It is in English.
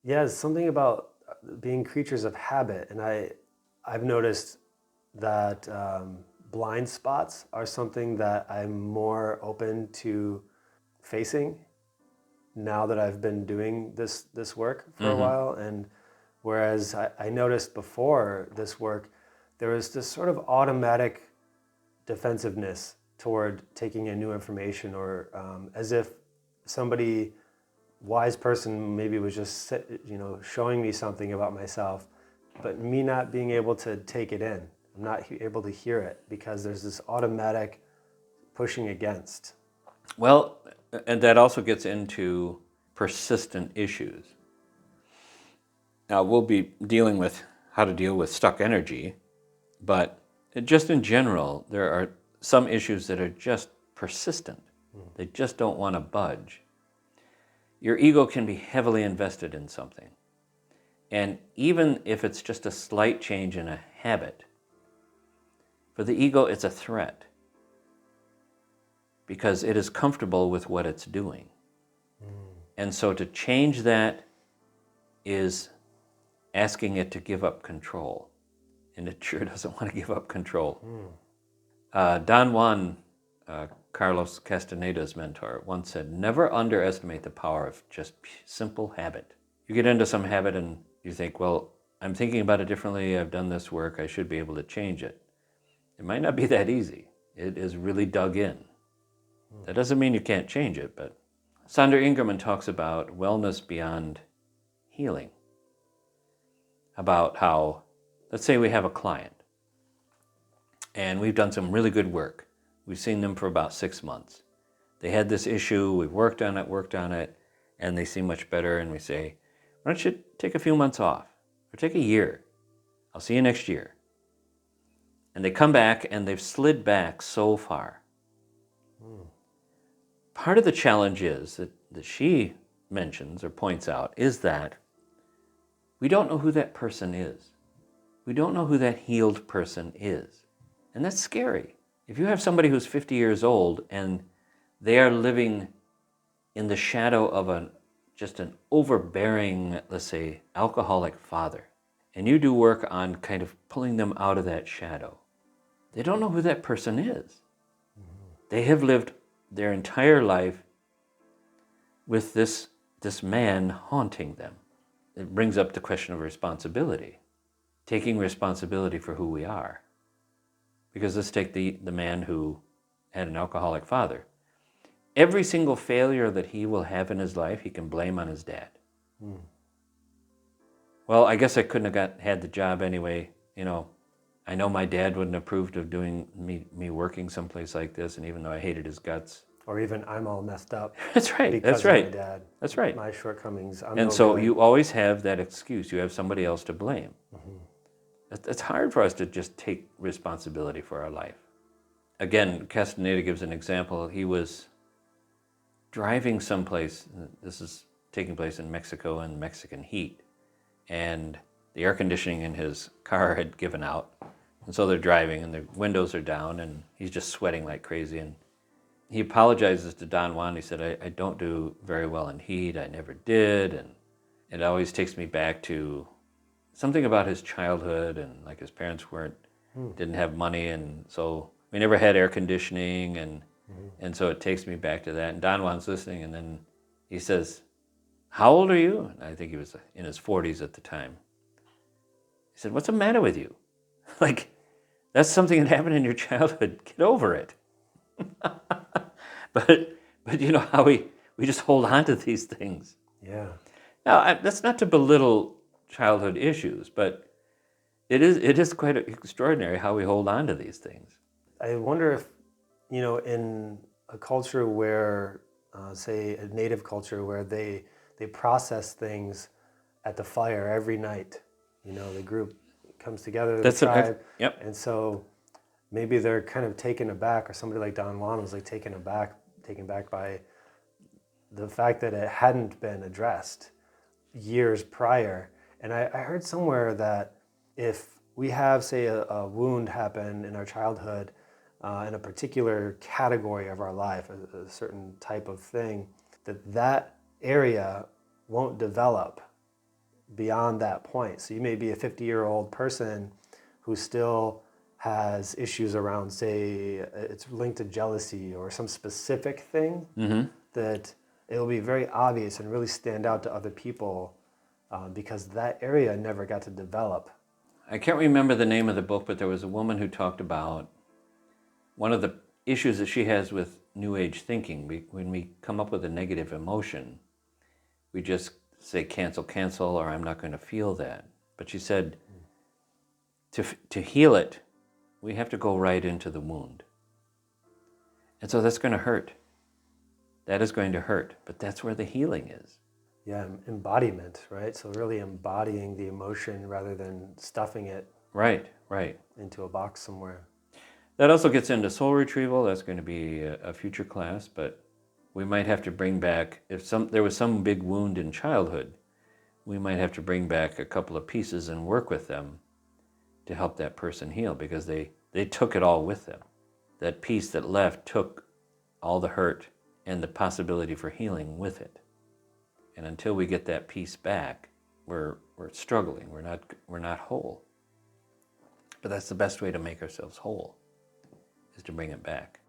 Yeah, it's something about being creatures of habit, and I've noticed that blind spots are something that I'm more open to facing now that I've been doing this work for a Mm-hmm. while. And whereas I noticed before this work, there was this sort of automatic defensiveness toward taking in new information, or as if somebody wise person maybe was just showing me something about myself, but me not being able to take it in. I'm not able to hear it because there's this automatic pushing against. Well, and that also gets into persistent issues. Now, we'll be dealing with how to deal with stuck energy, but just in general, there are some issues that are just persistent. They just don't want to budge. Your ego can be heavily invested in something. And even if it's just a slight change in a habit, for the ego, it's a threat because it is comfortable with what it's doing. And so to change that is asking it to give up control. And it sure doesn't want to give up control. Don Juan, Carlos Castaneda's mentor, once said, never underestimate the power of just simple habit. You get into some habit and you think, well, I'm thinking about it differently. I've done this work. I should be able to change it. It might not be that easy. It is really dug in. That doesn't mean you can't change it, but Sander Ingerman talks about wellness beyond healing. About how, let's say we have a client and we've done some really good work. We've seen them for about 6 months. They had this issue, we've worked on it, and they seem much better, and we say, why don't you take a few months off, or take a year. I'll see you next year. And they come back, and they've slid back so far. Part of the challenge is that she mentions or points out is that we don't know who that person is. We don't know who that healed person is. And that's scary. If you have somebody who's 50 years old and they are living in the shadow of just an overbearing, let's say, alcoholic father, and you do work on kind of pulling them out of that shadow, they don't know who that person is. They have lived their entire life with this man haunting them. It brings up the question of responsibility, taking responsibility for who we are. Because let's take the man who had an alcoholic father. Every single failure that he will have in his life, he can blame on his dad. Well, I guess I couldn't have had the job anyway. I know my dad wouldn't have approved of doing me working someplace like this, and even though I hated his guts. Or even I'm all messed up That's right. because That's of my right. dad. That's right. My shortcomings. I'm And no so good. you always have that excuse. You have somebody else to blame. It's hard for us to just take responsibility for our life. Again, Castaneda gives an example. He was driving someplace. This is taking place in Mexico in Mexican heat. And the air conditioning in his car had given out. And so they're driving and the windows are down and he's just sweating like crazy. And he apologizes to Don Juan. He said, I don't do very well in heat. I never did. And it always takes me back to something about his childhood, and like his parents didn't have money, and so we never had air conditioning, and so it takes me back to that. And Don Juan's listening, and then he says, how old are you? And I think he was in his 40s at the time. He said, what's the matter with you? Like, that's something that happened in your childhood. Get over it. But you know how we just hold on to these things. Yeah. Now, that's not to belittle childhood issues, but it is quite extraordinary how we hold on to these things. I wonder if, in a culture where, say, a native culture where they process things at the fire every night. The group comes together, the tribe, yep. and so maybe they're kind of taken aback, or somebody like Don Juan was like taken back by the fact that it hadn't been addressed years prior. And I heard somewhere that if we have, say, a wound happen in our childhood in a particular category of our life, a certain type of thing, that area won't develop beyond that point. So you may be a 50-year-old person who still has issues around, say, it's linked to jealousy or some specific thing that it will be very obvious and really stand out to other people because that area never got to develop. I can't remember the name of the book, but there was a woman who talked about one of the issues that she has with New Age thinking. When we come up with a negative emotion, we just say cancel, cancel, or I'm not going to feel that. But she said to heal it, we have to go right into the wound. And so that's going to hurt. That is going to hurt, but that's where the healing is. Yeah, embodiment, right? So really embodying the emotion rather than stuffing it Right. into a box somewhere. That also gets into soul retrieval. That's going to be a future class, but we might have to bring back, if there was some big wound in childhood, we might have to bring back a couple of pieces and work with them to help that person heal, because they took it all with them. That piece that left took all the hurt and the possibility for healing with it. And until we get that piece back, we're struggling. We're not whole. But that's the best way to make ourselves whole, is to bring it back.